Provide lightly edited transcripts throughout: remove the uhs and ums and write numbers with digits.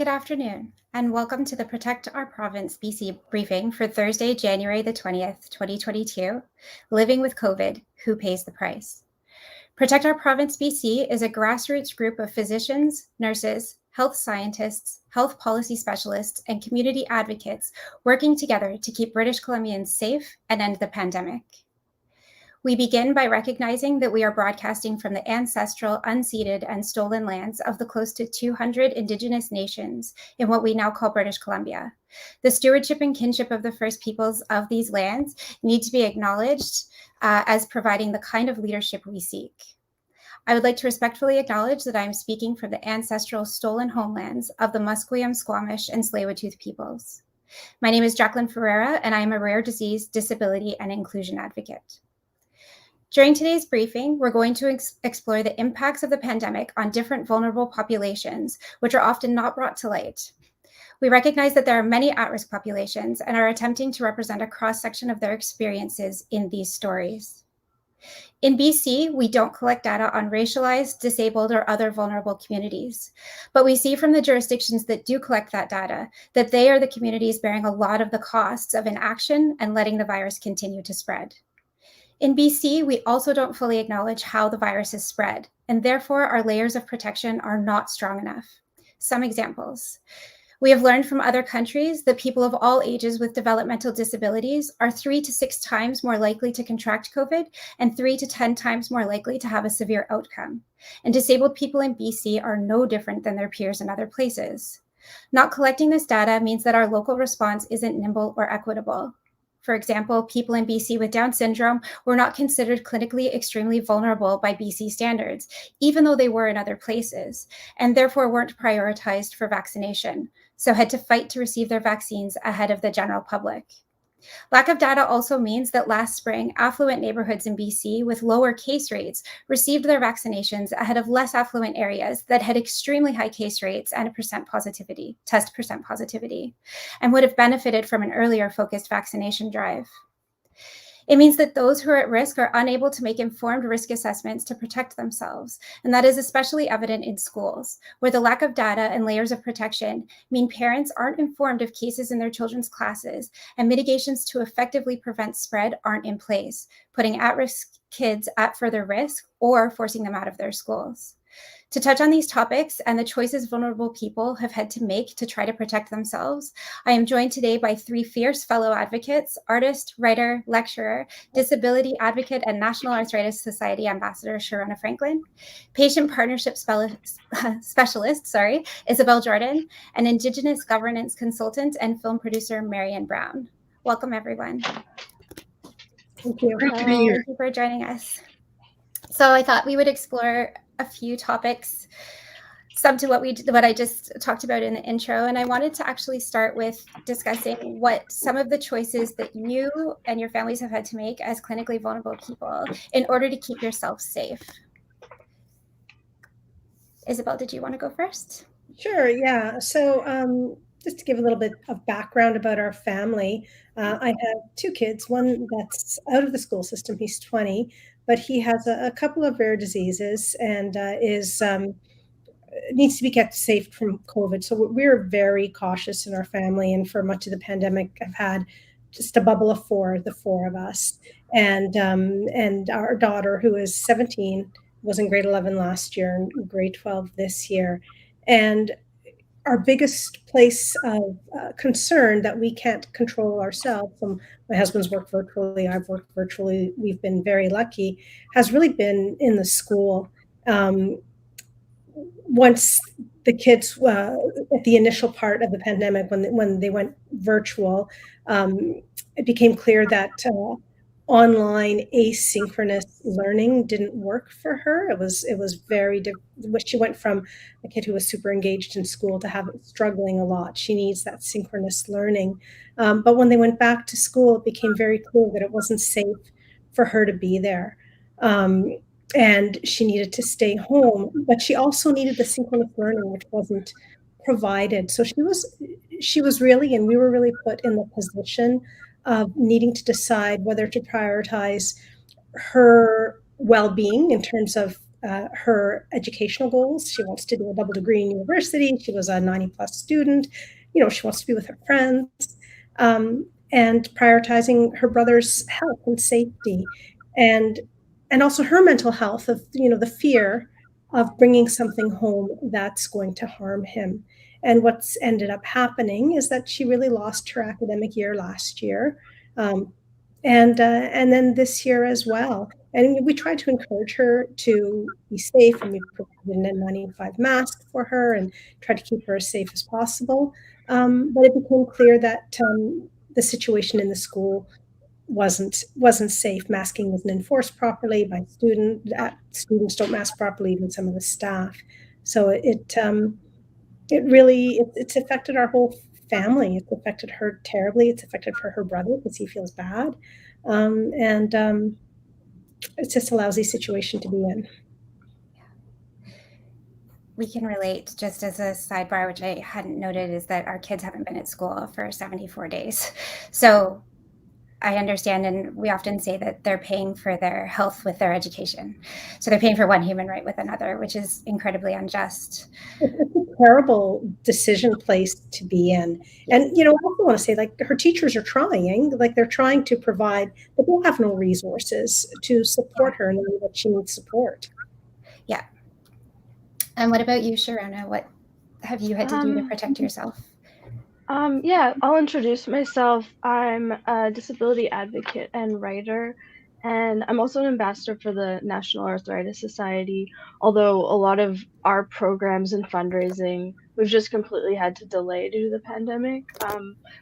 Good afternoon, and welcome to the Protect Our Province BC briefing for Thursday, January the 20th, 2022, Living with COVID, Who Pays the Price? Protect Our Province BC is a grassroots group of physicians, nurses, health scientists, health policy specialists, and community advocates working together to keep British Columbians safe and end the pandemic. We begin by recognizing that we are broadcasting from the ancestral, unceded, and stolen lands of the close to 200 Indigenous nations in what we now call British Columbia. The stewardship and kinship of the First Peoples of these lands need to be acknowledged as providing the kind of leadership we seek. I would like to respectfully acknowledge that I am speaking from the ancestral stolen homelands of the Musqueam, Squamish, and Tsleil-Waututh peoples. My name is Jacqueline Ferreira, and I am a rare disease, disability, and inclusion advocate. During today's briefing, we're going to explore the impacts of the pandemic on different vulnerable populations, which are often not brought to light. We recognize that there are many at-risk populations and are attempting to represent a cross-section of their experiences in these stories. In BC, we don't collect data on racialized, disabled, or other vulnerable communities, but we see from the jurisdictions that do collect that data that they are the communities bearing a lot of the costs of inaction and letting the virus continue to spread. In BC, we also don't fully acknowledge how the virus is spread, and therefore our layers of protection are not strong enough. Some examples. We have learned from other countries that people of all ages with developmental disabilities are 3 to 6 times more likely to contract COVID and 3 to 10 times more likely to have a severe outcome. And disabled people in BC are no different than their peers in other places. Not collecting this data means that our local response isn't nimble or equitable. For example, people in BC with Down syndrome were not considered clinically extremely vulnerable by BC standards, even though they were in other places, and therefore weren't prioritized for vaccination, so had to fight to receive their vaccines ahead of the general public. Lack of data also means that last spring, affluent neighborhoods in BC with lower case rates received their vaccinations ahead of less affluent areas that had extremely high case rates and test percent positivity, and would have benefited from an earlier focused vaccination drive. It means that those who are at risk are unable to make informed risk assessments to protect themselves, and that is especially evident in schools, where the lack of data and layers of protection mean parents aren't informed of cases in their children's classes, and mitigations to effectively prevent spread aren't in place, putting at-risk kids at further risk or forcing them out of their schools. To touch on these topics and the choices vulnerable people have had to make to try to protect themselves, I am joined today by 3 fierce fellow advocates: artist, writer, lecturer, disability advocate, and National Arthritis Society Ambassador Sharona Franklin, patient partnership specialist, Isabel Jordan, and Indigenous governance consultant and film producer Marianne Brown. Welcome, everyone. Thank you. Great to be here. Thank you for joining us. So I thought we would explore a few topics, some to what I just talked about in the intro. And I wanted to actually start with discussing what some of the choices that you and your families have had to make as clinically vulnerable people in order to keep yourself safe. Isabel, did you want to go first? Sure, yeah. So just to give a little bit of background about our family, I have 2 kids, one that's out of the school system, he's 20, but he has a couple of rare diseases and needs to be kept safe from COVID. So we're very cautious in our family, and for much of the pandemic, I've had just a bubble of 4, the 4 of us. And our daughter, who is 17, was in grade 11 last year and grade 12 this year. And our biggest place of concern that we can't control ourselves, my husband's worked virtually, I've worked virtually, we've been very lucky, has really been in the school. Once the kids, at the initial part of the pandemic, when they went virtual, it became clear that online asynchronous learning didn't work for her. It was very she went from a kid who was super engaged in school to struggling a lot. She needs that synchronous learning. But when they went back to school, it became very clear that it wasn't safe for her to be there. And she needed to stay home, but she also needed the synchronous learning, which wasn't provided. So she was really, and we were really put in the position of needing to decide whether to prioritize her well-being in terms of her educational goals. She wants to do a double degree in university. She was a 90 plus student. She wants to be with her friends, and prioritizing her brother's health and safety, and also her mental health of the fear of bringing something home that's going to harm him. And what's ended up happening is that she really lost her academic year last year, um, and then this year as well. And we tried to encourage her to be safe, and we provided an N95 mask for her and tried to keep her as safe as possible. But it became clear that the situation in the school wasn't safe. Masking wasn't enforced properly by students don't mask properly, even some of the staff. So it really it's affected our whole family. It's affected her terribly. It's affected her brother because he feels bad, and it's just a lousy situation to be in. We can relate. Just as a sidebar, which I hadn't noted, is that our kids haven't been at school for 74 days. So I understand, and we often say that they're paying for their health with their education. So they're paying for one human right with another, which is incredibly unjust. It's a terrible decision place to be in. And, I also want to say, like, her teachers are trying, like, they're trying to provide, but they have no resources to support her in the way that she needs support. Yeah. And what about you, Sharona? What have you had to do to protect yourself? Yeah, I'll introduce myself. I'm a disability advocate and writer, and I'm also an ambassador for the National Arthritis Society, although a lot of our programs and fundraising we've just completely had to delay due to the pandemic.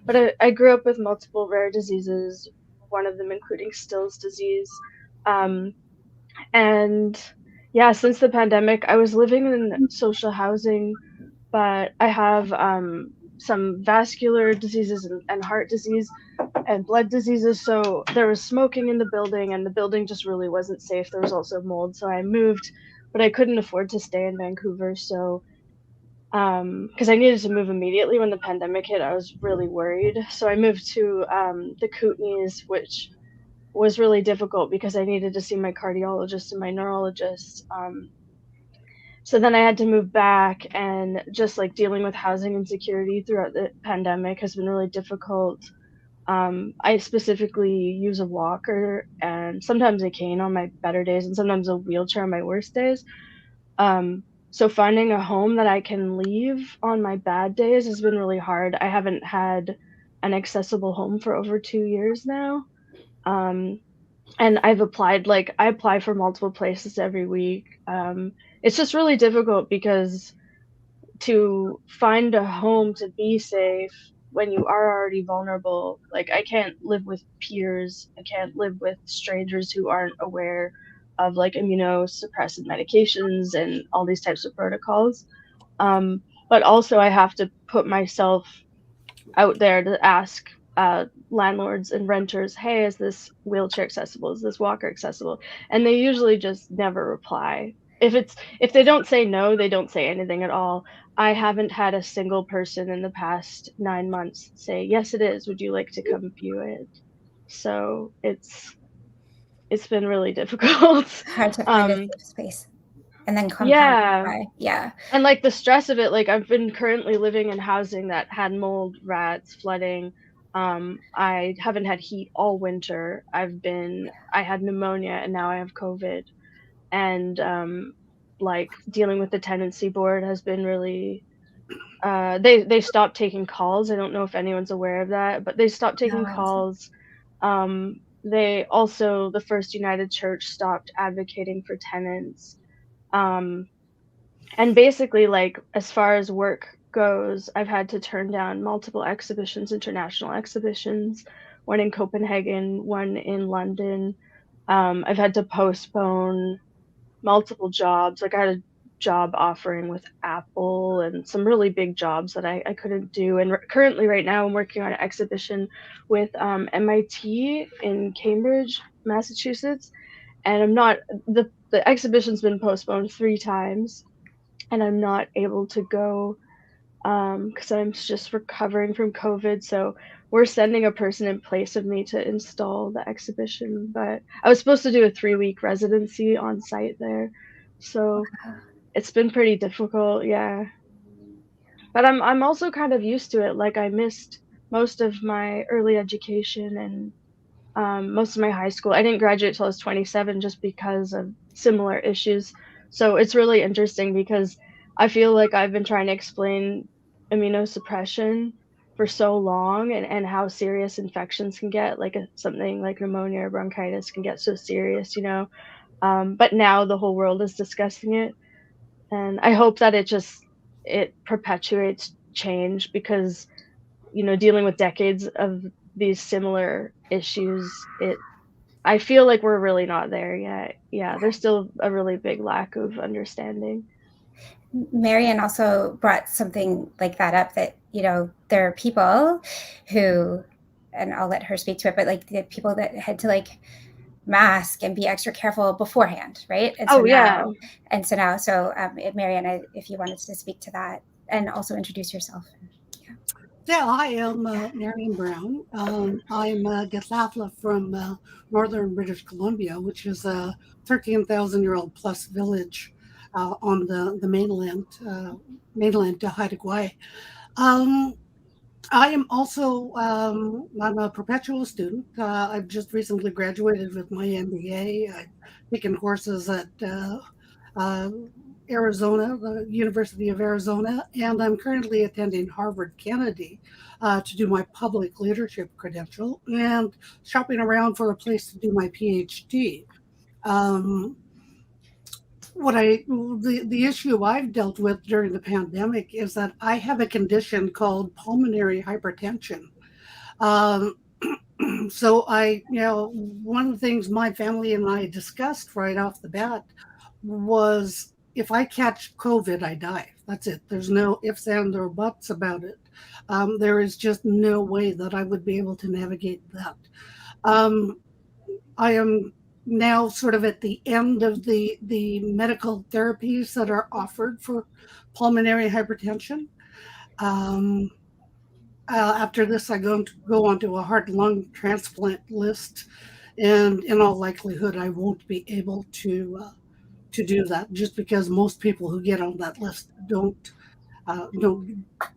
But I grew up with multiple rare diseases, one of them including Still's disease. Um, and yeah, since the pandemic, I was living in social housing, but I have some vascular diseases and heart disease and blood diseases. So there was smoking in the building, and the building just really wasn't safe. There was also mold. So I moved, but I couldn't afford to stay in Vancouver. So, because I needed to move immediately when the pandemic hit, I was really worried. So I moved to the Kootenays, which was really difficult because I needed to see my cardiologist and my neurologist. So then I had to move back, and just like dealing with housing insecurity throughout the pandemic has been really difficult. I specifically use a walker and sometimes a cane on my better days and sometimes a wheelchair on my worst days. So finding a home that I can leave on my bad days has been really hard. I haven't had an accessible home for over 2 years now. And I apply for multiple places every week. It's just really difficult because to find a home to be safe when you are already vulnerable, like I can't live with peers, I can't live with strangers who aren't aware of like immunosuppressant medications and all these types of protocols. But also I have to put myself out there to ask landlords and renters, hey, is this wheelchair accessible? Is this walker accessible? And they usually just never reply. If they don't say no, they don't say anything at all. I haven't had a single person in the past 9 months say, yes, it is. Would you like to come view it? So it's been really difficult. Hard to find a safe space. And then compounded Yeah. by, yeah. And like the stress of it, like I've been currently living in housing that had mold, rats, flooding. I haven't had heat all winter. I had pneumonia and now I have COVID. And like dealing with the tenancy board has been really they stopped taking calls. I don't know if anyone's aware of that, but they stopped taking No, I wasn't. calls. They also, the First United Church stopped advocating for tenants. Um, and basically, like, as far as work goes, I've had to turn down multiple exhibitions, international exhibitions, one in Copenhagen, one in London. I've had to postpone multiple jobs. Like, I had a job offering with Apple and some really big jobs that I couldn't do. And currently, right now, I'm working on an exhibition with MIT in Cambridge, Massachusetts. And the exhibition's been postponed 3 times and I'm not able to go because I'm just recovering from COVID. So we're sending a person in place of me to install the exhibition. But I was supposed to do a 3-week residency on site there, So it's been pretty difficult, yeah. But I'm also kind of used to it. Like I missed most of my early education and most of my high school. I didn't graduate till I was 27 just because of similar issues. So it's really interesting because I feel like I've been trying to explain immunosuppression for so long and how serious infections can get, like something like pneumonia or bronchitis can get so serious, you know. But now the whole world is discussing it, and I hope that it perpetuates change because dealing with decades of these similar issues, it I feel like we're really not there yet. Yeah, there's still a really big lack of understanding. Marian also brought something like that up, that, there are people who, and I'll let her speak to it, but like the people that had to like mask and be extra careful beforehand, right? Oh, yeah. Marian, if you wanted to speak to that and also introduce yourself. Yeah, I am Marion Brown. I'm a Gathafla from northern British Columbia, which is a 13,000-year-old plus village on the mainland to Haida Gwaii. Um, I am also I'm a perpetual student. I've just recently graduated with my MBA. I've taken courses at uh, Arizona, the University of Arizona, and I'm currently attending Harvard Kennedy to do my public leadership credential and shopping around for a place to do my PhD. Um, the issue I've dealt with during the pandemic is that I have a condition called pulmonary hypertension. Um, so one of the things my family and I discussed right off the bat was if I catch COVID, I die. That's it. There's no ifs, and, or buts about it. There is just no way that I would be able to navigate that. Um, I am now sort of at the end of the medical therapies that are offered for pulmonary hypertension. Um, After this, I go onto a heart lung transplant list, and in all likelihood, I won't be able to do that just because most people who get on that list uh, don't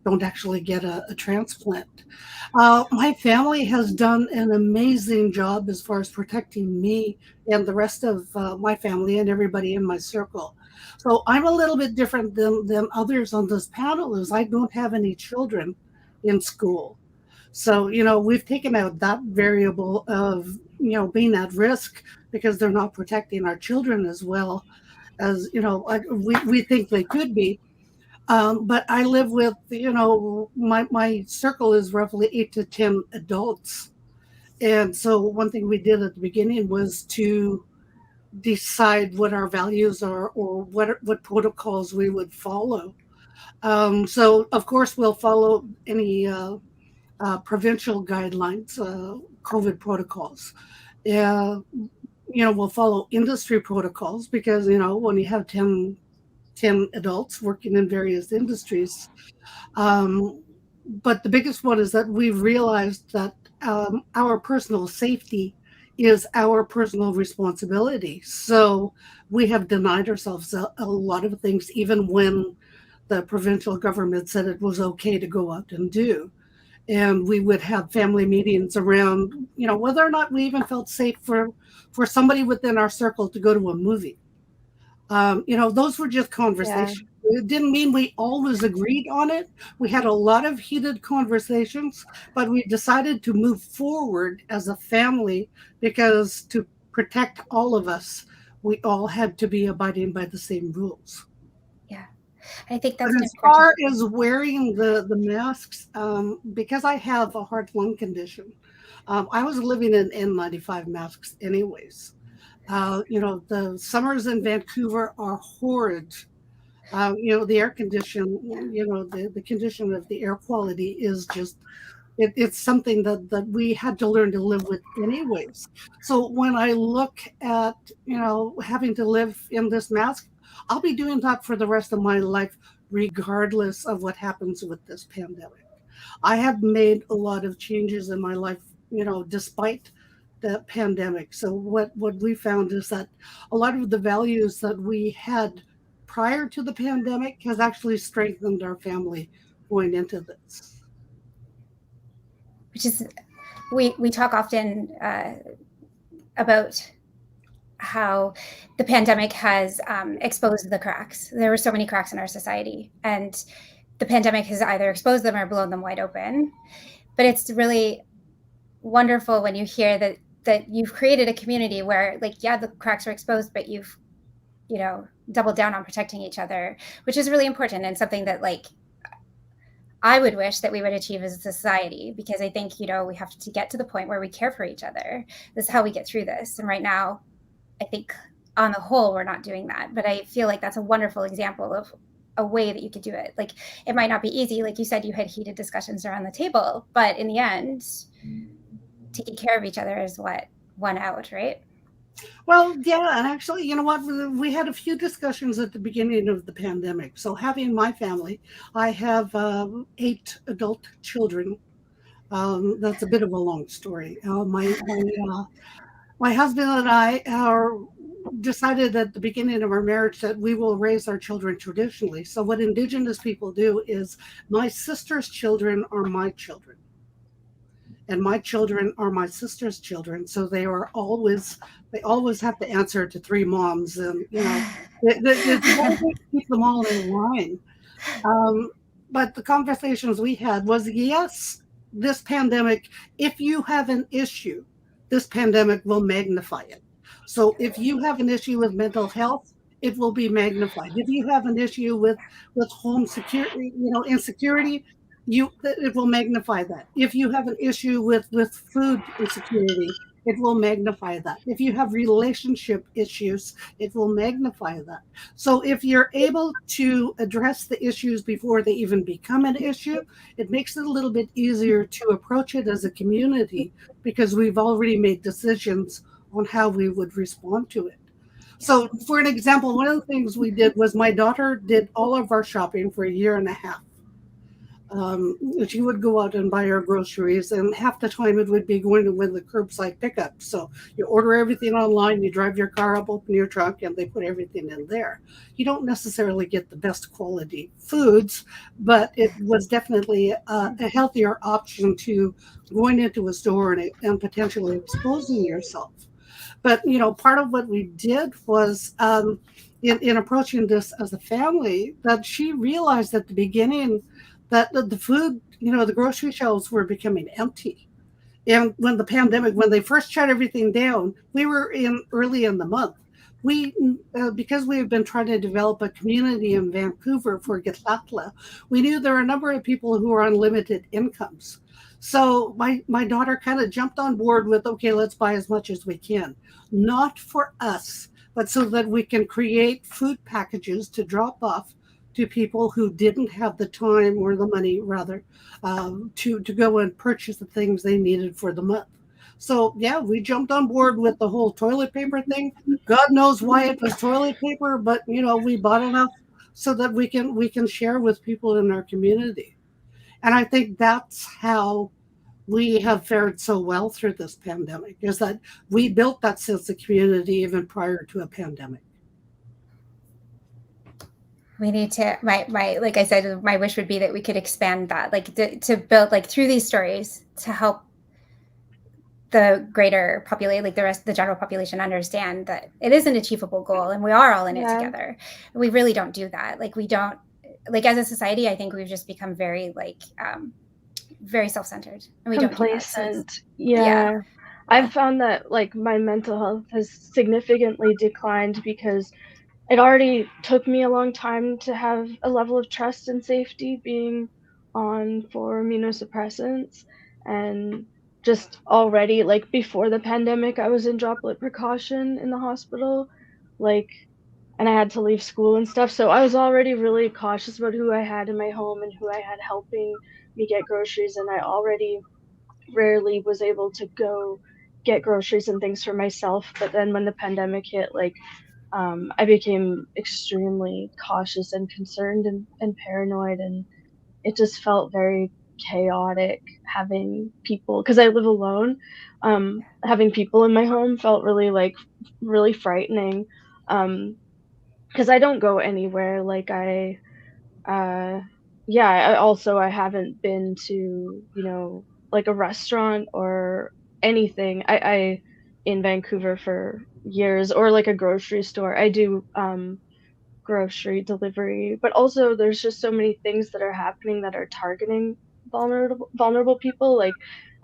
don't actually get a transplant. My family has done an amazing job as far as protecting me and the rest of my family and everybody in my circle. So I'm a little bit different than others on this panel, as I don't have any children in school. So, we've taken out that variable of, being at risk because they're not protecting our children as well as, we think they could be. But I live with, my circle is roughly 8 to 10 adults. And so one thing we did at the beginning was to decide what our values are or what protocols we would follow. So of course we'll follow any provincial guidelines, COVID protocols. Uh, we'll follow industry protocols because, when you have 10 adults working in various industries. But the biggest one is that we've realized that our personal safety is our personal responsibility. So we have denied ourselves a lot of things, even when the provincial government said it was okay to go out and do. And we would have family meetings around, whether or not we even felt safe for somebody within our circle to go to a movie. Those were just Yeah. conversations. It didn't mean we always agreed on it. We had a lot of heated conversations, but we decided to move forward as a family because to protect all of us, we all had to be abiding by the same rules. Yeah, I think But that's an as important. far as wearing the masks, because I have a heart lung condition, I was living in N95 masks anyways. The summers in Vancouver are horrid. The air condition, the condition of the air quality is just, it's something that we had to learn to live with anyways. So when I look at, having to live in this mask, I'll be doing that for the rest of my life, regardless of what happens with this pandemic. I have made a lot of changes in my life, despite the pandemic. So what we found is that a lot of the values that we had prior to the pandemic has actually strengthened our family going into this. Which is, we talk often about how the pandemic has exposed the cracks. There were so many cracks in our society, and the pandemic has either exposed them or blown them wide open. But it's really wonderful when you hear that you've created a community where, like, yeah, the cracks are exposed, but you've, you know, doubled down on protecting each other, which is really important and something that, like, I would wish that we would achieve as a society, because I think, you know, we have to get to the point where we care for each other. This is how we get through this. And right now, I think on the whole, we're not doing that. But I feel like that's a wonderful example of a way that you could do it. Like, it might not be easy. Like you said, you had heated discussions around the table, but in the end, taking care of each other is what won out, right? Well, yeah, and actually, you know what? We had a few discussions at the beginning of the pandemic. So, having my family, I have 8 adult children. That's a bit of a long story. My husband and I are decided at the beginning of our marriage that we will raise our children traditionally. So, what Indigenous people do is my sister's children are my children, and my children are my sister's children. So they always have to answer to 3 moms, and you know, they keep them all in line. But the conversations we had was, yes, this pandemic, if you have an issue, this pandemic will magnify it. So if you have an issue with mental health, it will be magnified. If you have an issue with home security, you know, insecurity, it will magnify that. If you have an issue with food insecurity, it will magnify that. If you have relationship issues, it will magnify that. So if you're able to address the issues before they even become an issue, it makes it a little bit easier to approach it as a community, because we've already made decisions on how we would respond to it. So for an example, one of the things we did was my daughter did all of our shopping for a year and a half. She would go out and buy her groceries, and half the time it would be going to win the curbside pickup. So you order everything online, you drive your car up, open your trunk, and they put everything in there. You don't necessarily get the best quality foods, but it was definitely a healthier option to going into a store and potentially exposing yourself. But you know, part of what we did was in approaching this as a family, that she realized at the beginning that the food, you know, the grocery shelves were becoming empty. And when the pandemic, when they first shut everything down, we were in early in the month. We, because we have been trying to develop a community in Vancouver for Gitlatla, we knew there are a number of people who are on limited incomes. So my daughter kind of jumped on board with, okay, let's buy as much as we can. Not for us, but so that we can create food packages to drop off to people who didn't have the time, or the money rather, to go and purchase the things they needed for the month. So yeah, we jumped on board with the whole toilet paper thing. God knows why it was toilet paper, but you know, we bought enough so that we can share with people in our community. And I think that's how we have fared so well through this pandemic, is that we built that sense of community even prior to a pandemic. We need to, my like I said, my wish would be that we could expand that, like to build, like, through these stories, to help the greater population, like the general population, understand that it is an achievable goal and we are all in it together. We really don't do that. Like, we don't, like, as a society, I think we've just become very, like, very self-centered, and we complacent. don't do that. So yeah. I've found that, like, my mental health has significantly declined because it already took me a long time to have a level of trust and safety being on for immunosuppressants. And just already, like, before the pandemic, I was in droplet precaution in the hospital, like, and I had to leave school and stuff. So I was already really cautious about who I had in my home and who I had helping me get groceries. And I already rarely was able to go get groceries and things for myself. But then when the pandemic hit, like, I became extremely cautious and concerned and paranoid, and it just felt very chaotic having people, because I live alone. Having people in my home felt really frightening. Because I don't go anywhere. Uh, yeah, I haven't been to, like a restaurant or anything. I in Vancouver for years, or like a grocery store. I do grocery delivery, but also there's just so many things that are happening that are targeting vulnerable people. Like,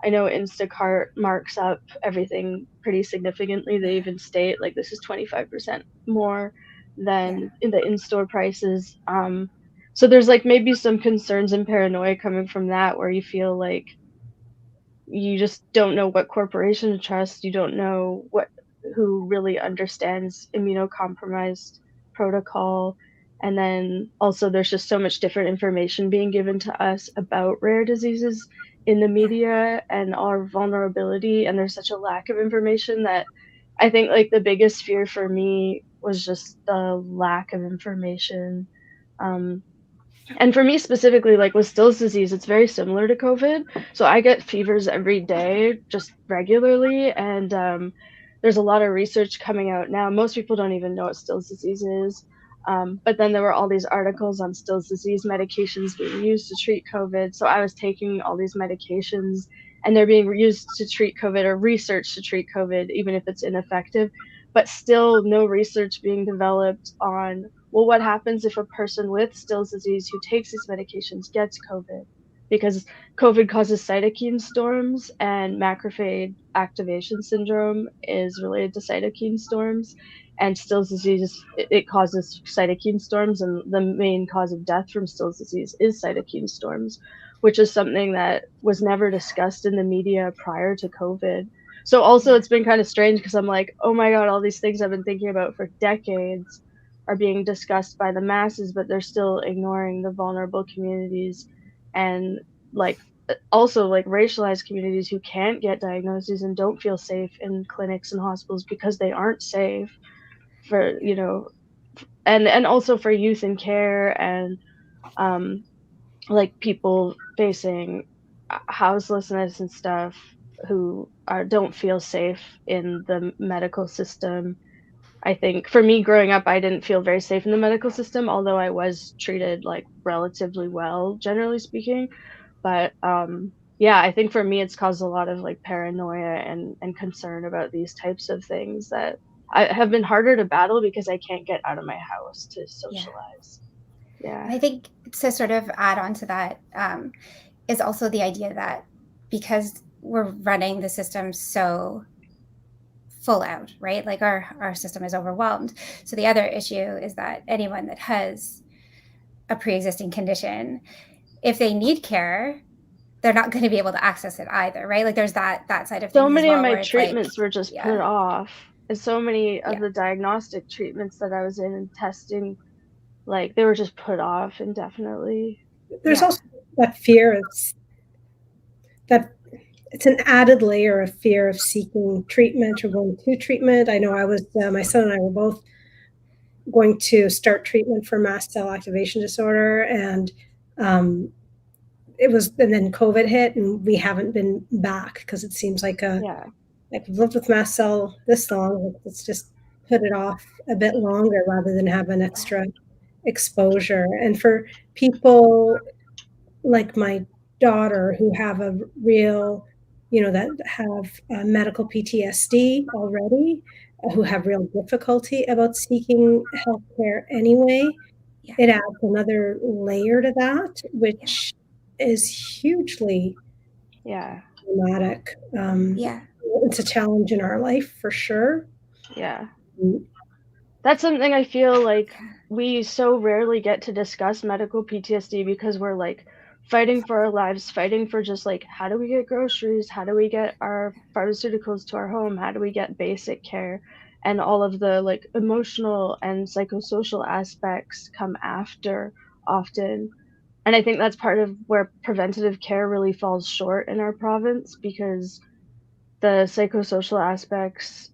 I know Instacart marks up everything pretty significantly. They even state like this is 25% more Yeah. than in the in-store prices. So there's like maybe some concerns and paranoia coming from that, where you feel like you just don't know what corporation to trust. You don't know who really understands immunocompromised protocol. And then also there's just so much different information being given to us about rare diseases in the Yeah. media and our vulnerability. And there's such a lack of information that I think like the biggest fear for me was just the lack of information. Um, and for me specifically, like with Still's disease, it's very similar to COVID. So I get fevers every day, just regularly, and there's a lot of research coming out now. Most people don't even know what Still's disease is. But then there were all these articles on Still's disease medications being used to treat COVID. So I was taking all these medications, and they're being used to treat COVID or research to treat COVID, even if it's ineffective. But still, no research being developed on, well, what happens if a person with Still's disease who takes these medications gets COVID? Because COVID causes cytokine storms, and macrophage activation syndrome is related to cytokine storms. And Still's disease, it causes cytokine storms, and the main cause of death from Still's disease is cytokine storms, which is something that was never discussed in the media prior to COVID. So also Yeah. it's been kind of strange, because I'm like, oh my God, all these things I've been thinking about for decades are being discussed by the masses, but they're still ignoring the vulnerable communities, and like also like racialized communities who can't get diagnoses and don't feel safe in clinics and hospitals because they aren't safe for, and also for youth in care, and um like people facing houselessness and stuff, who don't feel safe in the medical system. I think for me growing up, I didn't feel very safe in the medical system, although I was treated like relatively well, generally speaking. But yeah, I think for me, it's caused a lot of like paranoia and concern about these types of things that I have been harder to battle because I can't get out of my house to Yeah. socialize. Yeah. And I think to sort of add on to that is also the idea that because we're running the system so full out, right? Like our system is overwhelmed. So the other issue is that anyone that has a pre-existing condition, if they need care, they're not going to be able to access it either, right? Like there's that side of So things as many of well, my where it's like, treatments were just put yeah, off. And so many of yeah, the diagnostic treatments that I was in and testing, like they were just put off indefinitely. There's yeah, also that fear of that it's an added layer of fear of seeking treatment or going to treatment. I know my son and I were both going to start treatment for mast cell activation disorder, and um, and then COVID hit, and we haven't been back because it seems like Yeah. like we've lived with mast cell this long. Let's just put it off a bit longer rather than have an yeah, extra exposure. And for people like my daughter who have a real, that have medical PTSD already, who have real difficulty about seeking healthcare anyway, yeah, it adds another layer to that, yeah, which is hugely Yeah. dramatic. yeah, It's a challenge in our life for sure. Yeah. Mm. That's something I feel like yeah, we so rarely get to discuss medical PTSD, because we're like fighting for our lives, fighting for just like, how do we get groceries? How do we get our pharmaceuticals to our home? How do we get basic care? And all of the like emotional and psychosocial aspects come after often. And I think that's part of where preventative care really falls short in our province, because the psychosocial aspects,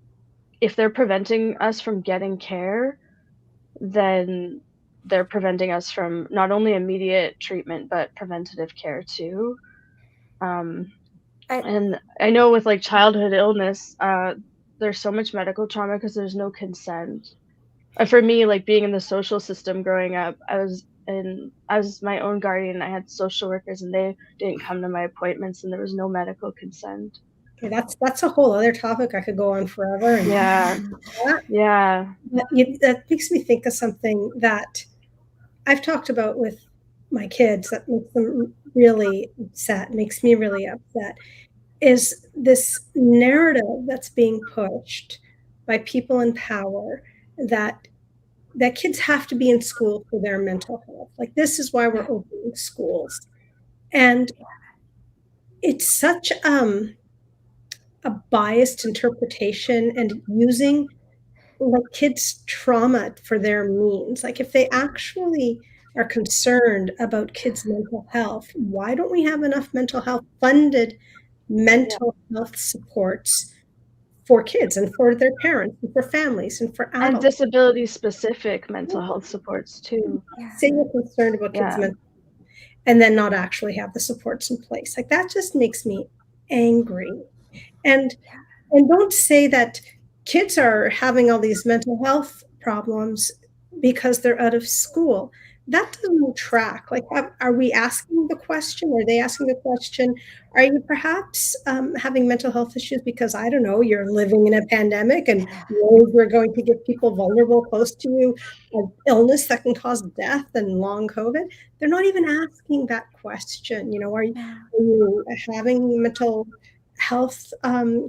if they're preventing us from getting care, then they're preventing us from not only immediate treatment but preventative care too. And I know with like childhood illness, there's so much medical trauma because there's no consent. For me, like being in the social system growing up, I was my own guardian. I had social workers, and they didn't come to my appointments, and there was no medical consent. Okay, that's a whole other topic. I could go on forever. And Yeah, yeah, that makes me think of something that I've talked about with my kids that makes them really upset, makes me really upset, is this narrative that's being pushed by people in power that kids have to be in school for their mental health. Like, this is why we're opening schools. And it's such a biased interpretation and using like kids' trauma for their means. Like, if they actually are concerned about kids' mental health, why don't we have enough mental health funded mental health supports for kids and for their parents and for families and for and adults? disability specific mental health supports too. Say you're concerned about kids' mental health and then not actually have the supports in place. Like, that just makes me angry. And don't say that kids are having all these mental health problems because they're out of school. That doesn't track. Like, are we asking the question? Are they asking the question? Are you perhaps having mental health issues because, I don't know, you're living in a pandemic and we're going to give people vulnerable close to you an illness that can cause death and long COVID? They're not even asking that question. You know, are you having mental health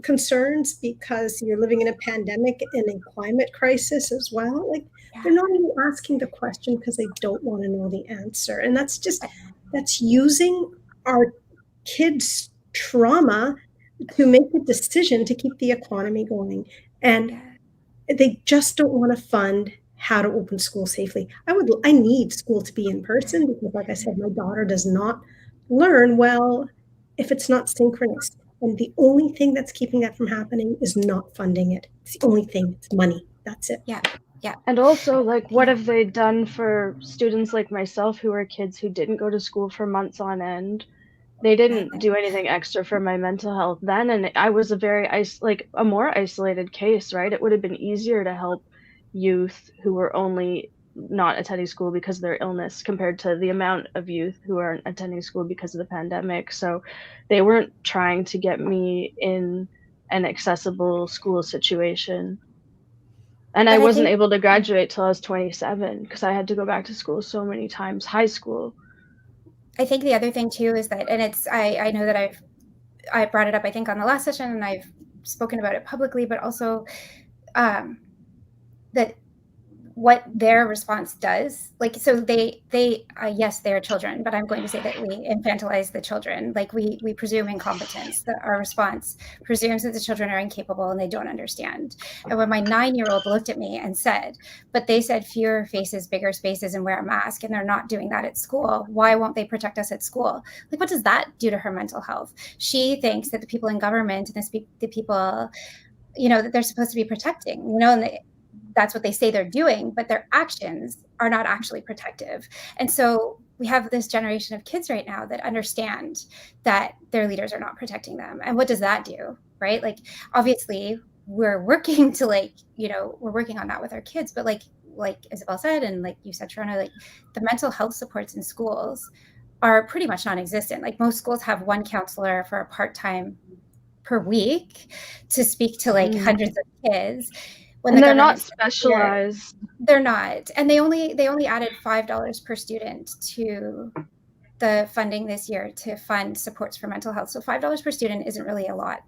concerns because you're living in a pandemic and a climate crisis as well? Like, they're not even asking the question because they don't want to know the answer. And that's using our kids' trauma to make a decision to keep the economy going. And they just don't want to fund how to open school safely. I need school to be in person because, like I said, my daughter does not learn well if it's not synchronous. And the only thing that's keeping that from happening is not funding it. It's the only thing. It's money. That's it. Yeah. And also, like, what have they done for students like myself who are kids who didn't go to school for months on end? They didn't do anything extra for my mental health then, and I was a more isolated case, right? It would have been easier to help youth who were only not attending school because of their illness compared to the amount of youth who aren't attending school because of the pandemic. So they weren't trying to get me in an accessible school situation. And I wasn't able to graduate till I was 27 because I had to go back to school so many times, high school. I think the other thing too is that, and it's, I know that I brought it up, I think, on the last session, and I've spoken about it publicly, but also that what their response does, like, so they yes, they are children, but I'm going to say that we infantilize the children. Like, we presume incompetence, that our response presumes that the children are incapable and they don't understand. And when my 9-year-old looked at me and said, but they said fewer faces, bigger spaces, and wear a mask, and they're not doing that at school, why won't they protect us at school? Like, what does that do to her mental health? She thinks that the people in government and the people, you know, that they're supposed to be protecting, you know, and that's what they say they're doing, but their actions are not actually protective. And so we have this generation of kids right now that understand that their leaders are not protecting them. And what does that do, right? Like, obviously we're working to, like, you know, we're working on that with our kids, but like Isabel said, and like you said, Sharona, like, the mental health supports in schools are pretty much non-existent. Like, most schools have one counselor for a part-time per week to speak to like hundreds of kids. And they're not specialized. They're not. And they only added $5 per student to the funding this year to fund supports for mental health. So $5 per student isn't really a lot,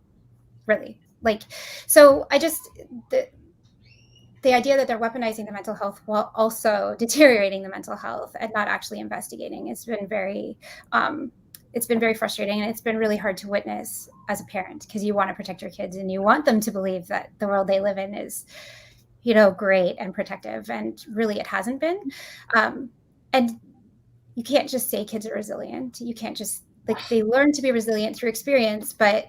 really. Like, so I just, the idea that they're weaponizing the mental health while also deteriorating the mental health and not actually investigating has been very, it's been very frustrating, and it's been really hard to witness as a parent, because you want to protect your kids and you want them to believe that the world they live in is, you know, great and protective, and really it hasn't been. And you can't just say kids are resilient. You can't just, like, they learn to be resilient through experience, but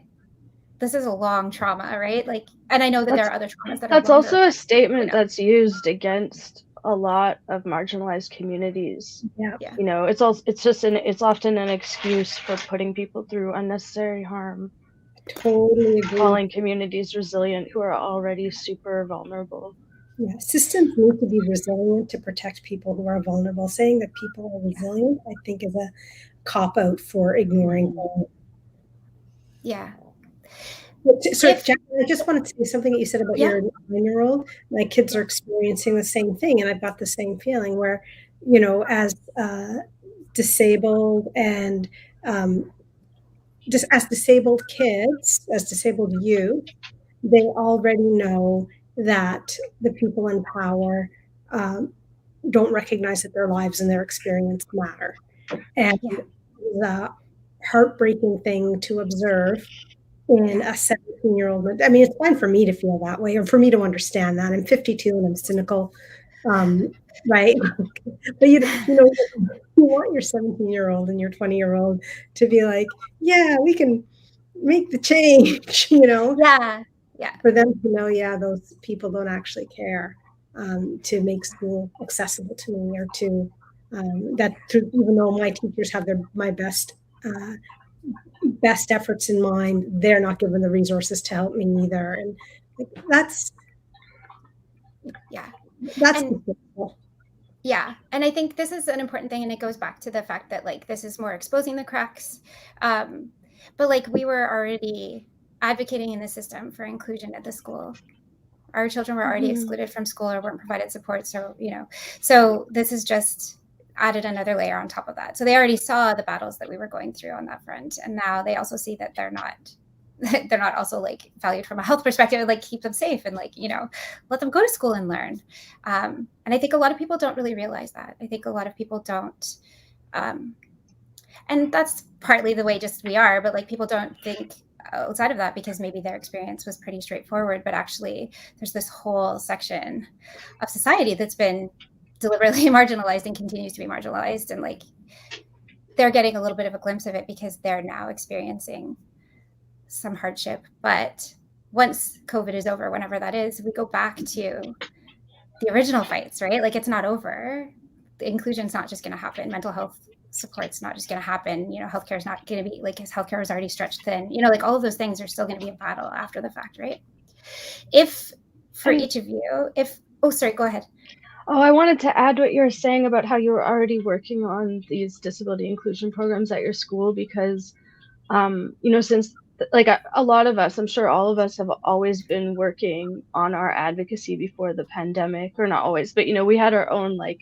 this is a long trauma, right? Like, and I know that there are other traumas that that's also a statement that's used against a lot of marginalized communities. Yeah, Yeah. You know, it's often an excuse for putting people through unnecessary harm, totally agree. calling communities resilient who are already super vulnerable. Yeah, systems need to be resilient to protect people who are vulnerable. Saying that people are resilient, I think, is a cop out for ignoring. Yeah. Sorry, If Jack, I just wanted to say something that you said about Yeah. your 9-year-old. My kids are experiencing the same thing, and I've got the same feeling where, you know, as disabled and just as disabled kids, as disabled youth, they already know that the people in power um, don't recognize that their lives and their experience matter. And Yeah. the heartbreaking thing to observe in a 17-year-old, I mean, it's fine for me to feel that way or for me to understand that. I'm 52 and I'm cynical, right? But you know, you want your 17-year-old and your 20-year-old to be like, yeah, we can make the change, you know, Yeah. Yeah. for them to know, yeah, those people don't actually care, to make school accessible to me or to even though my teachers have my best efforts in mind, they're not given the resources to help me either. And like, Yeah. that's And difficult. yeah. And I think this is an important thing. And it goes back to the fact that like this is more exposing the cracks. But like we were already advocating in the system for inclusion at the school. Our children were already excluded from school or weren't provided support. So, you know, so this is just added another layer on top of that. So they already saw the battles that we were going through on that front. And now they also see that they're not also like valued from a health perspective, like keep them safe and like, you know, let them go to school and learn. And I think a lot of people don't really realize that. I think a lot of people don't. And that's partly the way just we are, but like people don't think outside of that because maybe their experience was pretty straightforward, but actually there's this whole section of society that's been deliberately marginalized and continues to be marginalized, and like they're getting a little bit of a glimpse of it because they're now experiencing some hardship. But once COVID is over, whenever that is, we go back to the original fights, right? Like it's not over. The inclusion's not just going to happen. Mental health support's not just going to happen. You know, healthcare is not going to be like, his healthcare is already stretched thin. You know, like all of those things are still going to be a battle after the fact, right? If for each of you, sorry, go ahead. Oh, I wanted to add what you were saying about how you were already working on these disability inclusion programs at your school because, you know, since like a lot of us, I'm sure all of us have always been working on our advocacy before the pandemic, or not always, but, you know, we had our own like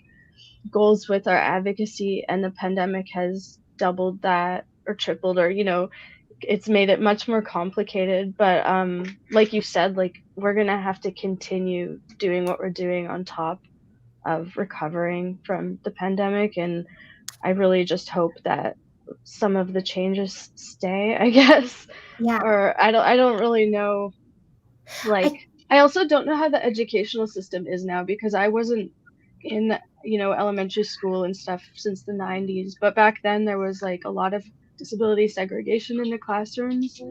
goals with our advocacy, and the pandemic has doubled that or tripled, or, you know, it's made it much more complicated. But like you said, like we're going to have to continue doing what we're doing on top of recovering from the pandemic. And I really just hope that some of the changes stay, I guess. Yeah. Or I don't really know. Like I also don't know how the educational system is now because I wasn't in, you know, elementary school and stuff since the 90s, but back then there was like a lot of disability segregation in the classrooms.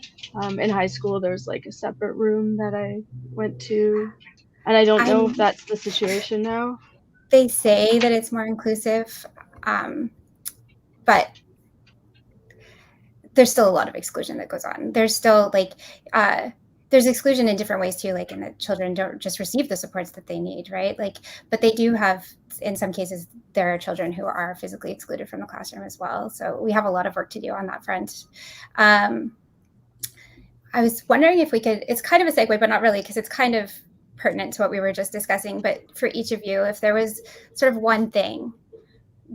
In high school there was like a separate room that I went to, and I don't know if that's the situation now. They say that it's more inclusive, but there's still a lot of exclusion that goes on. There's still like there's exclusion in different ways too, like in that children don't just receive the supports that they need, right? Like, but they do have, in some cases, there are children who are physically excluded from the classroom as well. So we have a lot of work to do on that front. I was wondering if we could, it's kind of a segue, but not really, because it's kind of pertinent to what we were just discussing. But for each of you, if there was sort of one thing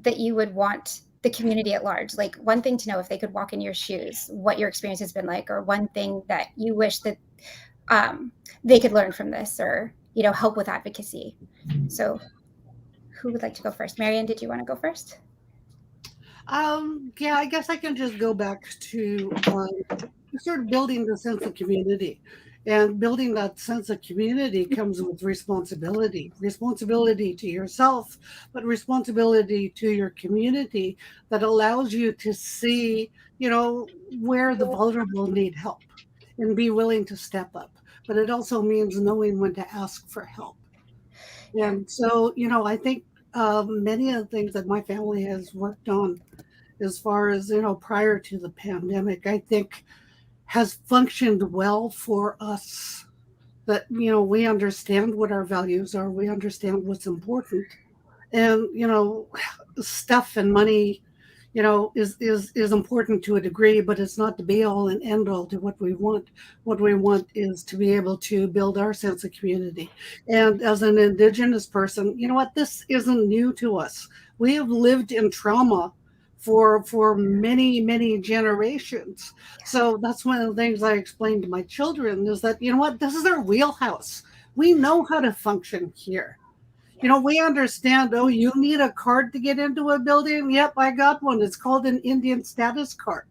that you would want the community at large, like one thing to know if they could walk in your shoes, what your experience has been like, or one thing that you wish that they could learn from this, or, you know, help with advocacy. So who would like to go first? Marianne, did you want to go first? Yeah, I guess I can just go back to sort of building the sense of community. And building that sense of community comes with responsibility to yourself, but responsibility to your community that allows you to see, you know, where the vulnerable need help and be willing to step up. But it also means knowing when to ask for help. And so, I think many of the things that my family has worked on, as far as, prior to the pandemic, I think has functioned well for us. That, we understand what our values are, we understand what's important. And, stuff and money, is important to a degree, but it's not the be all and end all to what we want. What we want is to be able to build our sense of community. And as an Indigenous person, you know what? This isn't new to us. We have lived in trauma for many, many generations. So that's one of the things I explained to my children is that, what? This is our wheelhouse. We know how to function here. We understand, oh, you need a card to get into a building? Yep, I got one. It's called an Indian status card.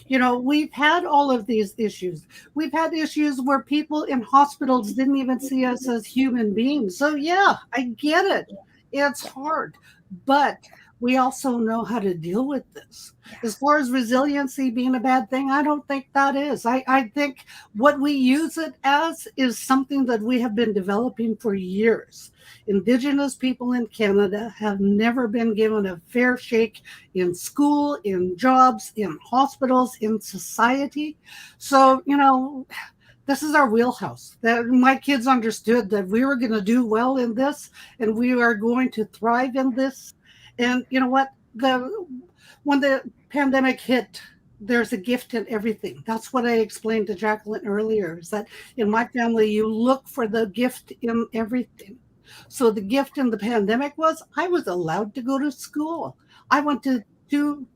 We've had all of these issues. We've had issues where people in hospitals didn't even see us as human beings. So, yeah, I get it. It's hard. But we also know how to deal with this. As far as resiliency being a bad thing, I don't think that is. I think what we use it as is something that we have been developing for years. Indigenous people in Canada have never been given a fair shake in school, in jobs, in hospitals, in society. So, this is our wheelhouse. That my kids understood that we were going to do well in this and we are going to thrive in this. And you know what? When the pandemic hit, there's a gift in everything. That's what I explained to Jacqueline earlier, is that in my family, you look for the gift in everything. So the gift in the pandemic was I was allowed to go to school. I went to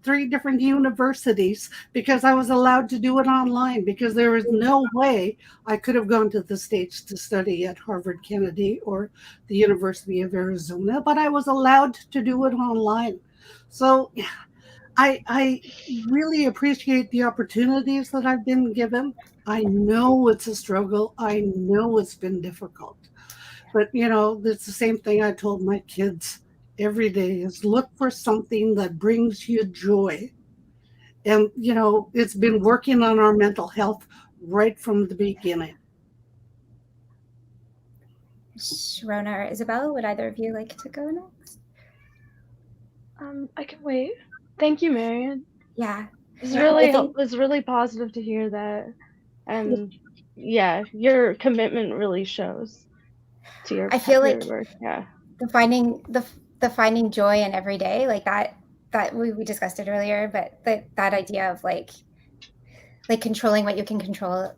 3 different universities because I was allowed to do it online, because there was no way I could have gone to the States to study at Harvard Kennedy or the University of Arizona, but I was allowed to do it online. So I really appreciate the opportunities that I've been given. I know it's a struggle. I know it's been difficult. But, it's the same thing I told my kids every day is look for something that brings you joy. And, it's been working on our mental health right from the beginning. Rona or Isabel, would either of you like to go next? I can wait. Thank you, Marion. Yeah. It's really positive to hear that. And yeah, your commitment really shows to your I feel like work. Yeah. the finding joy in every day, like that we discussed it earlier, but that idea of like controlling what you can control,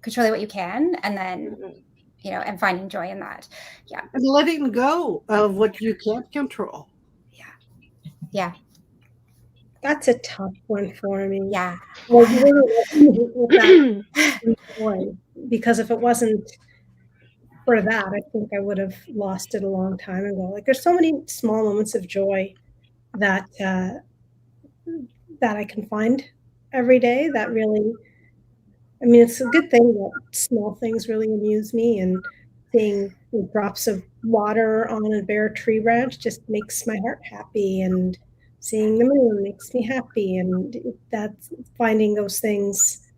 controlling what you can, and then and finding joy in that. Yeah. And letting go of what you can't control. Yeah. That's a tough one for me. Yeah. Because if it wasn't for that, I think I would have lost it a long time ago. Like there's so many small moments of joy that I can find every day that really, it's a good thing that small things really amuse me, and seeing the drops of water on a bare tree branch just makes my heart happy, and seeing the moon makes me happy, and that's finding those things,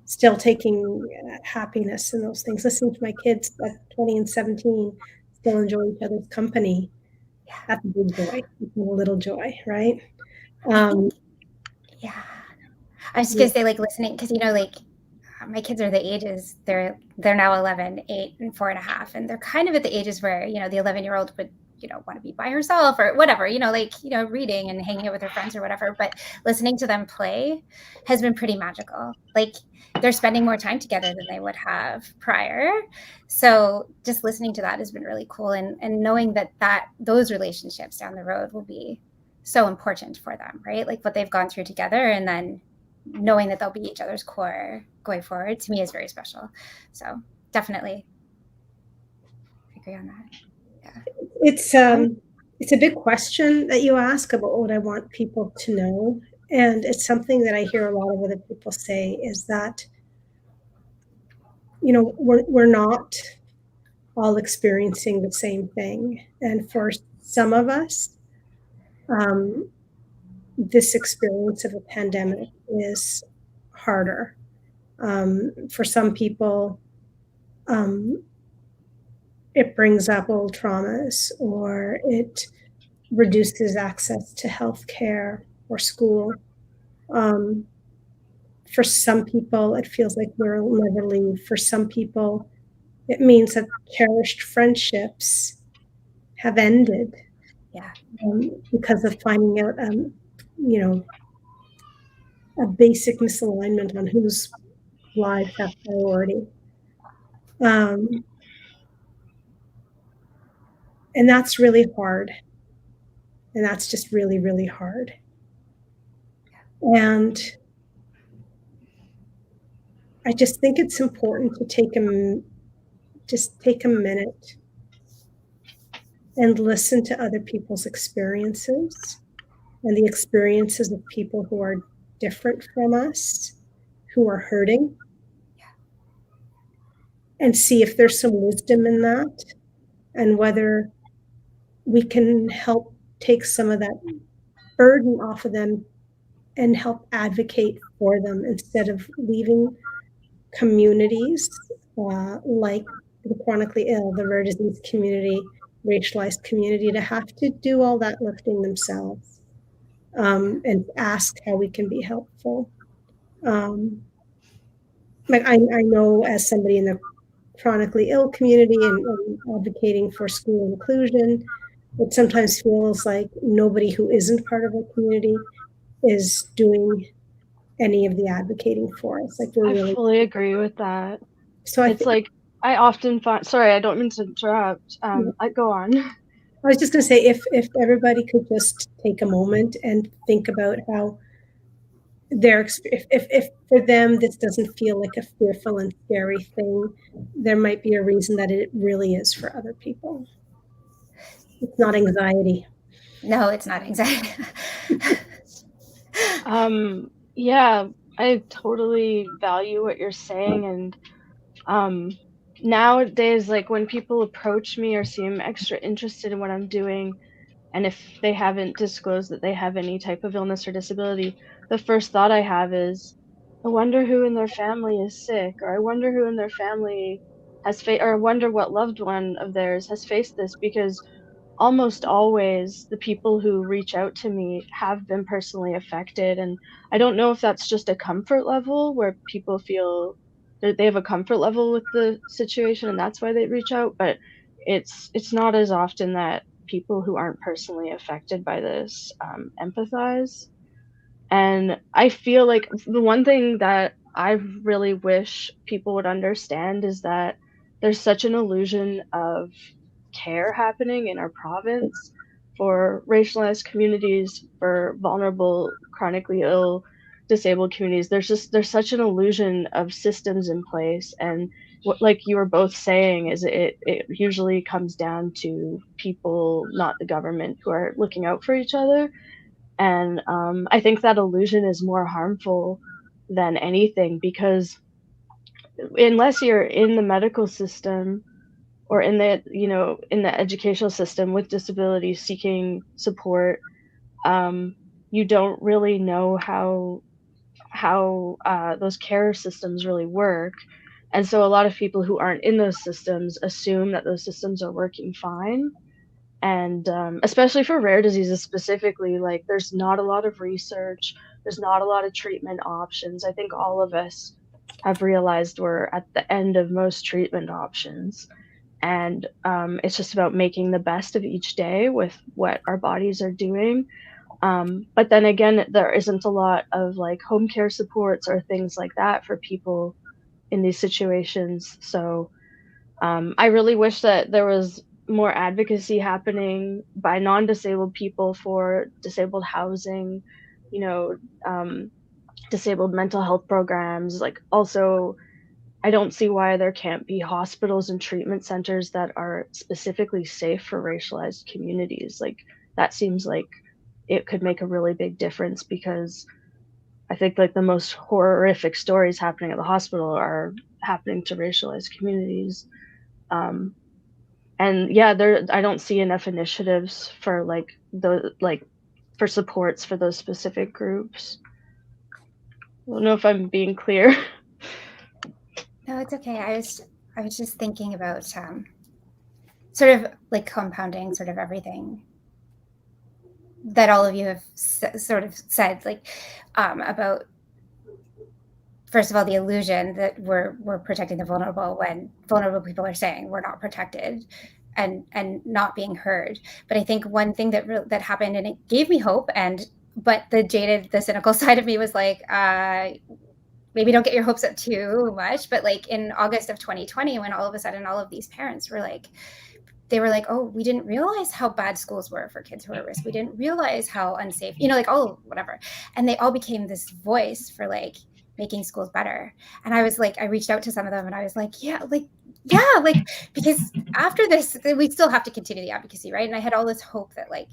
still taking happiness in those things. Listening to my kids at 20 and 17 still enjoy each other's company. That's a big joy. It's a little joy, right? Yeah. I was just gonna say, like, listening, because my kids are the ages, they're now 11, 8, and 4.5, and they're kind of at the ages where the 11-year-old would want to be by herself or whatever, reading and hanging out with her friends or whatever. But listening to them play has been pretty magical. Like they're spending more time together than they would have prior. So just listening to that has been really cool, and knowing that those relationships down the road will be so important for them, right? Like what they've gone through together, and then knowing that they'll be each other's core going forward, to me is very special. So definitely agree on that. Yeah. It's a big question that you ask about what I want people to know. And it's something that I hear a lot of other people say, is that, we're not all experiencing the same thing. And for some of us, this experience of a pandemic is harder. For some people, it brings up old traumas, or it reduces access to health care or school. For some people, it feels like we'll never leave. For some people, it means that cherished friendships have ended. Yeah. Because of finding out, you know, a basic misalignment on whose lives have priority. And that's really hard. And that's just really, really hard. And I just think it's important to take a minute and listen to other people's experiences and the experiences of people who are different from us, who are hurting, and see if there's some wisdom in that, and whether we can help take some of that burden off of them and help advocate for them instead of leaving communities like the chronically ill, the rare disease community, racialized community, to have to do all that lifting themselves, and ask how we can be helpful. Like I know, as somebody in the chronically ill community and advocating for school inclusion, it sometimes feels like nobody who isn't part of our community is doing any of the advocating for us. Like we're I really. fully agree with that. So I It's think. like I often find. Sorry, I don't mean to interrupt. I go on. I was just going to say, if everybody could just take a moment and think about how if for them this doesn't feel like a fearful and scary thing, there might be a reason that it really is for other people. It's not anxiety. No, it's not anxiety. Yeah, I totally value what you're saying, and nowadays, like when people approach me or seem extra interested in what I'm doing, and if they haven't disclosed that they have any type of illness or disability, the first thought I have is, I wonder who in their family is sick, or I wonder who in their family or I wonder what loved one of theirs has faced this, because almost always the people who reach out to me have been personally affected. And I don't know if that's just a comfort level where people feel that they have a comfort level with the situation and that's why they reach out, but it's not as often that people who aren't personally affected by this empathize. And I feel like the one thing that I really wish people would understand is that there's such an illusion of care happening in our province for racialized communities, for vulnerable, chronically ill, disabled communities. There's such an illusion of systems in place, and what, like you were both saying, is it usually comes down to people, not the government, who are looking out for each other. And I think that illusion is more harmful than anything, because unless you're in the medical system or in the in the educational system with disabilities seeking support, you don't really know how those care systems really work. And so a lot of people who aren't in those systems assume that those systems are working fine. And especially for rare diseases specifically, like there's not a lot of research, there's not a lot of treatment options. I think all of us have realized we're at the end of most treatment options, and it's just about making the best of each day with what our bodies are doing. But then again, there isn't a lot of like home care supports or things like that for people in these situations. So I really wish that there was more advocacy happening by non-disabled people for disabled housing, you know, disabled mental health programs. Like also, I don't see why there can't be hospitals and treatment centers that are specifically safe for racialized communities. Like that seems like it could make a really big difference, because I think like the most horrific stories happening at the hospital are happening to racialized communities. Um, and yeah, there I don't see enough initiatives for like the like for supports for those specific groups. I don't know if I'm being clear. No, it's okay. I was just thinking about sort of like compounding sort of everything that all of you have sort of said, like about, first of all, the illusion that we're protecting the vulnerable when vulnerable people are saying we're not protected and not being heard. But I think one thing that happened, and it gave me hope, but the cynical side of me was like, maybe don't get your hopes up too much. But like in August of 2020, when all of a sudden all of these parents were like, oh, we didn't realize how bad schools were for kids who are at risk. We didn't realize how unsafe, like, oh, whatever. And they all became this voice for like making schools better. And I was like, I reached out to some of them and I was like, because after this, we still have to continue the advocacy, right? And I had all this hope that like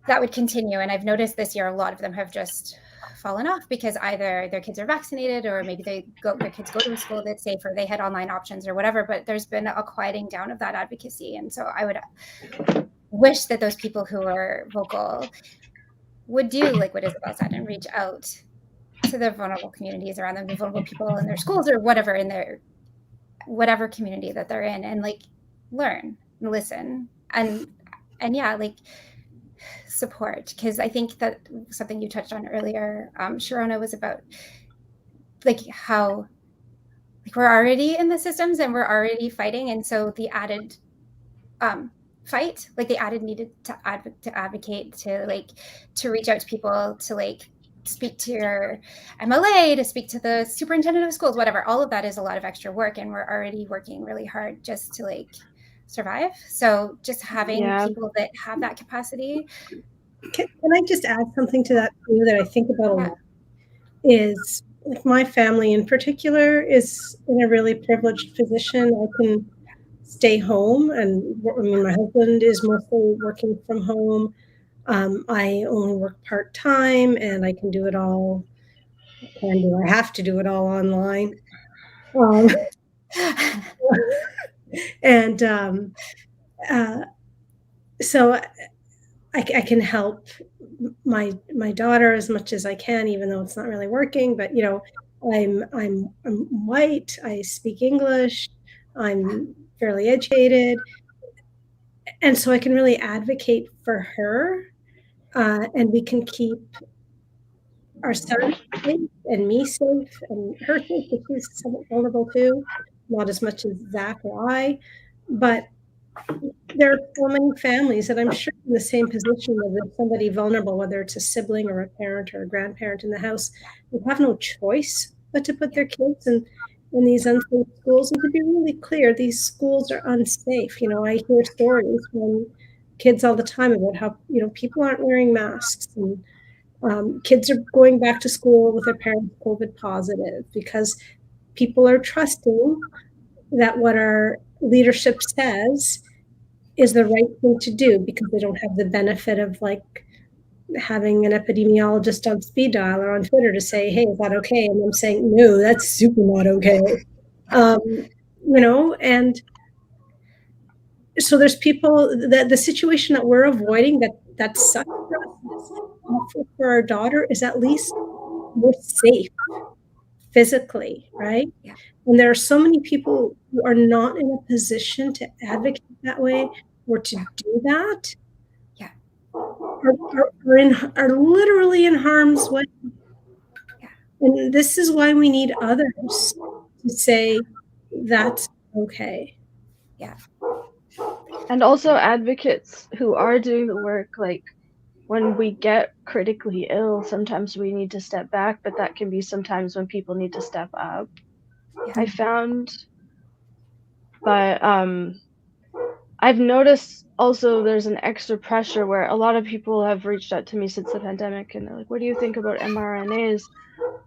that would continue. And I've noticed this year, a lot of them have just fallen off because either their kids are vaccinated or maybe their kids go to a school that's safe or they had online options or whatever. But there's been a quieting down of that advocacy. And so I would wish that those people who are vocal would do like what Isabel said and reach out to the vulnerable communities around them, the vulnerable people in their schools or whatever, in their whatever community that they're in, and like learn and listen and yeah, like support. Because I think that something you touched on earlier, Sharona, was about like how like we're already in the systems and we're already fighting, and so the added fight, like the added needed to advocate, to reach out to people, to like speak to your MLA, to speak to the superintendent of schools, whatever. All of that is a lot of extra work, and we're already working really hard just to like survive. So just having people that have that capacity. Can I just add something to that too that I think about a lot? Is like my family in particular is in a really privileged position. I can stay home, and I mean, my husband is mostly working from home. I only work part-time, and I can do it all. I have to do it all online. And so I can help my daughter as much as I can, even though it's not really working. But I'm white. I speak English. I'm fairly educated, and so I can really advocate for her, and we can keep our son safe and me safe and her safe, because she's somewhat vulnerable too. Not as much as Zach or I, but there are so many families that I'm sure in the same position where there's somebody vulnerable, whether it's a sibling or a parent or a grandparent in the house, who have no choice but to put their kids in these unsafe schools. And to be really clear, these schools are unsafe. I hear stories from kids all the time about how, people aren't wearing masks, and kids are going back to school with their parents COVID positive because people are trusting that what our leadership says is the right thing to do, because they don't have the benefit of like having an epidemiologist on speed dial or on Twitter to say, hey, is that okay? And I'm saying, no, that's super not okay. And so there's people that the situation that we're avoiding that sucks for us, for our daughter, is at least we're safe physically, right? Yeah. And there are so many people who are not in a position to advocate that way or to do that. Yeah. Are literally in harm's way. Yeah. And this is why we need others to say that's okay. Yeah. And also advocates who are doing the work, like when we get critically ill, sometimes we need to step back, but that can be sometimes when people need to step up. Yeah. I found, but I've noticed also there's an extra pressure where a lot of people have reached out to me since the pandemic, and they're like, what do you think about mRNAs?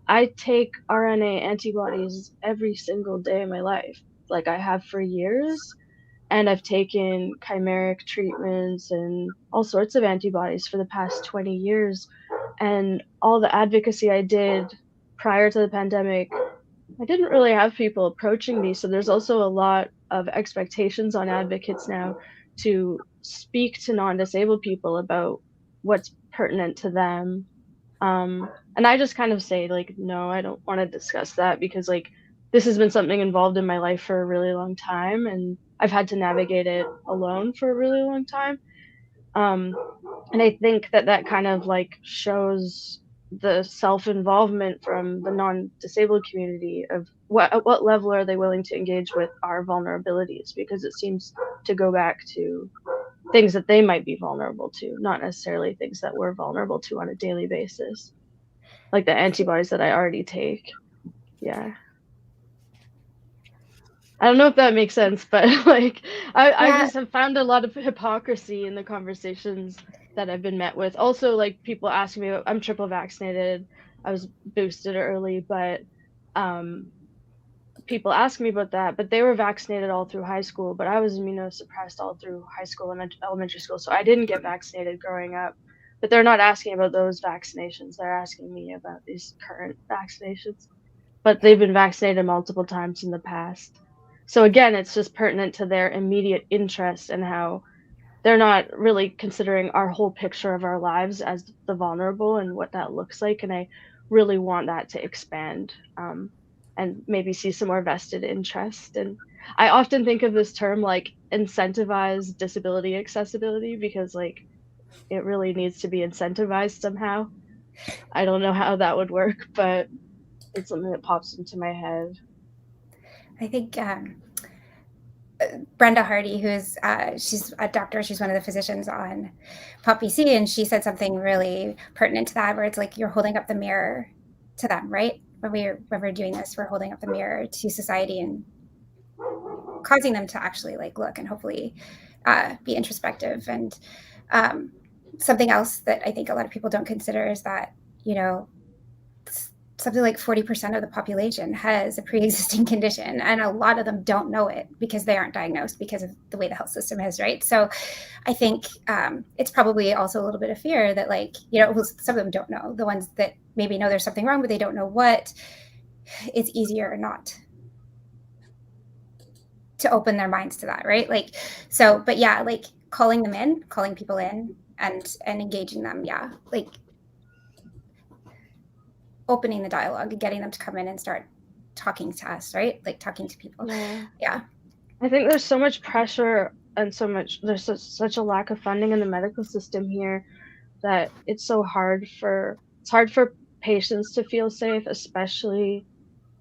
I take RNA antibodies every single day of my life, like I have for years. And I've taken chimeric treatments and all sorts of antibodies for the past 20 years. And all the advocacy I did prior to the pandemic, I didn't really have people approaching me. So there's also a lot of expectations on advocates now to speak to non-disabled people about what's pertinent to them. And I just kind of say, like, no, I don't want to discuss that, because like this has been something involved in my life for a really long time, and I've had to navigate it alone for a really long time. And I think that kind of like shows the self-involvement from the non-disabled community of at what level are they willing to engage with our vulnerabilities, because it seems to go back to things that they might be vulnerable to, not necessarily things that we're vulnerable to on a daily basis, like the antibodies that I already take. Yeah. I don't know if that makes sense, but like I Yeah. just have found a lot of hypocrisy in the conversations that I've been met with. Also, like people asking me, I'm triple vaccinated. I was boosted early, but um, people ask me about that. But they were vaccinated all through high school, but I was immunosuppressed all through high school and elementary school, so I didn't get vaccinated growing up. But they're not asking about those vaccinations. They're asking me about these current vaccinations, but they've been vaccinated multiple times in the past. So again, it's just pertinent to their immediate interest and how they're not really considering our whole picture of our lives as the vulnerable and what that looks like. And I really want that to expand, and maybe see some more vested interest. And I often think of this term like incentivized disability accessibility, because like it really needs to be incentivized somehow. I don't know how that would work, but it's something that pops into my head. I think Brenda Hardy, she's a doctor, she's one of the physicians on Pop BC, and she said something really pertinent to that, where it's like you're holding up the mirror to them, right? When we're doing this, we're holding up the mirror to society and causing them to actually like look and hopefully be introspective. And something else that I think a lot of people don't consider is that, you know, something like 40% of the population has a pre-existing condition, and a lot of them don't know it because they aren't diagnosed because of the way the health system is, right? So I think it's probably also a little bit of fear that, like, you know, some of them don't know. The ones that maybe know there's something wrong but they don't know what, it's easier not to open their minds to that, right? Like, so, but yeah, like calling people in and engaging them, yeah, like opening the dialogue, getting them to come in and start talking to us, right? Like talking to people. Yeah. I think there's so much pressure and there's such a lack of funding in the medical system here that it's hard for patients to feel safe, especially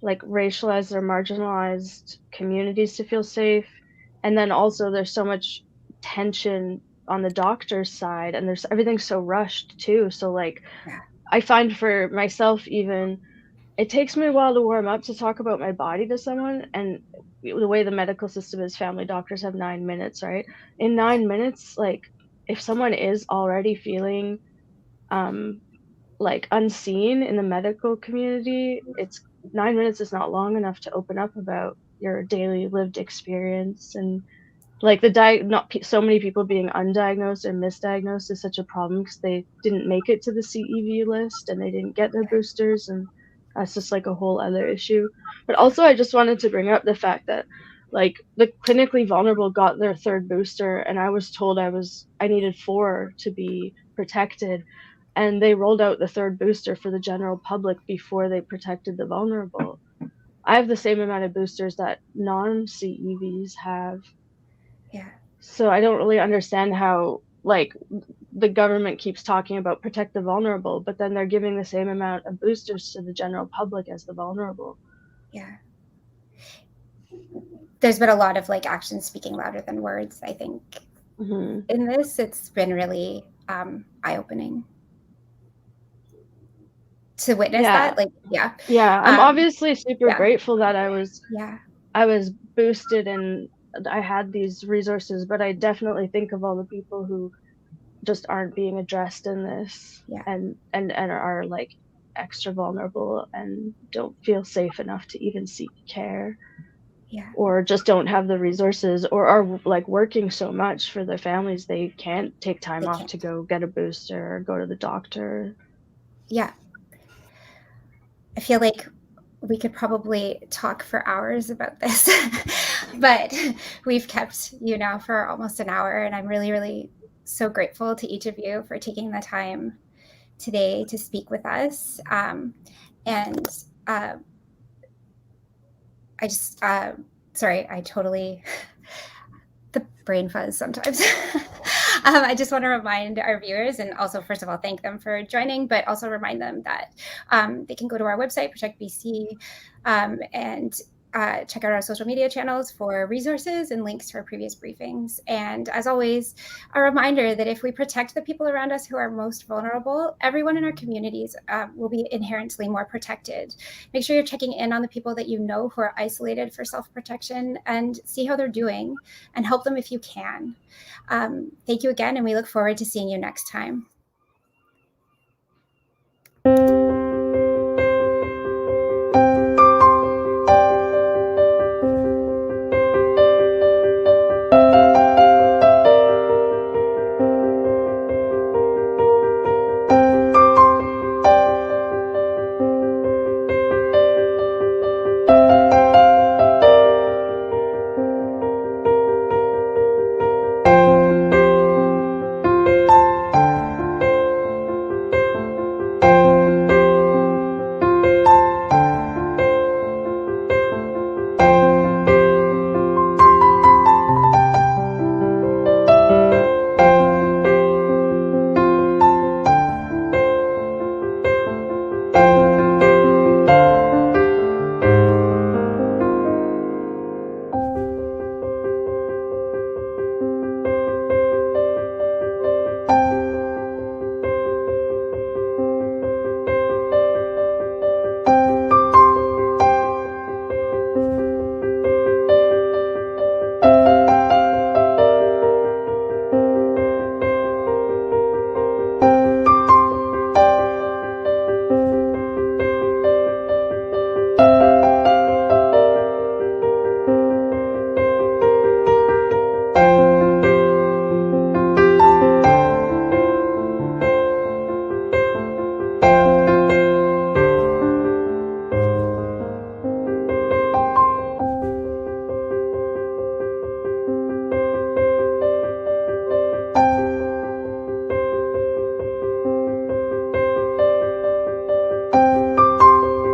like racialized or marginalized communities to feel safe. And then also there's so much tension on the doctor's side, and there's everything's so rushed too. So like Yeah. I find for myself, even it takes me a while to warm up to talk about my body to someone. And the way the medical system is, family doctors have 9 minutes, right? In 9 minutes, like if someone is already feeling um like unseen in the medical community, it's 9 minutes is not long enough to open up about your daily lived experience. And like not so many people being undiagnosed or misdiagnosed is such a problem because they didn't make it to the CEV list and they didn't get their boosters, and that's just like a whole other issue. But also I just wanted to bring up the fact that like the clinically vulnerable got their third booster, and I was told I needed 4 to be protected, and they rolled out the third booster for the general public before they protected the vulnerable. I have the same amount of boosters that non-CEVs have. Yeah. So I don't really understand how like the government keeps talking about protect the vulnerable, but then they're giving the same amount of boosters to the general public as the vulnerable. Yeah. There's been a lot of like actions speaking louder than words, I think. Mm-hmm. In this, it's been really eye-opening to witness that. Like, yeah. Yeah, I'm obviously super grateful that I was boosted and I had these resources, but I definitely think of all the people who just aren't being addressed in this, and are like extra vulnerable and don't feel safe enough to even seek care, or just don't have the resources, or are like working so much for their families they can't take time off to go get a booster or go to the doctor. Yeah. I feel like we could probably talk for hours about this, but we've kept you now for almost an hour, and I'm really, really so grateful to each of you for taking the time today to speak with us. And I just, sorry, I totally, brain fuzz sometimes. I just want to remind our viewers, and also, first of all, thank them for joining, but also remind them that they can go to our website, Protect BC, and check out our social media channels for resources and links to our previous briefings. And as always, a reminder that if we protect the people around us who are most vulnerable, everyone in our communities will be inherently more protected. Make sure you're checking in on the people that you know who are isolated for self-protection and see how they're doing and help them if you can. Thank you again, and we look forward to seeing you next time.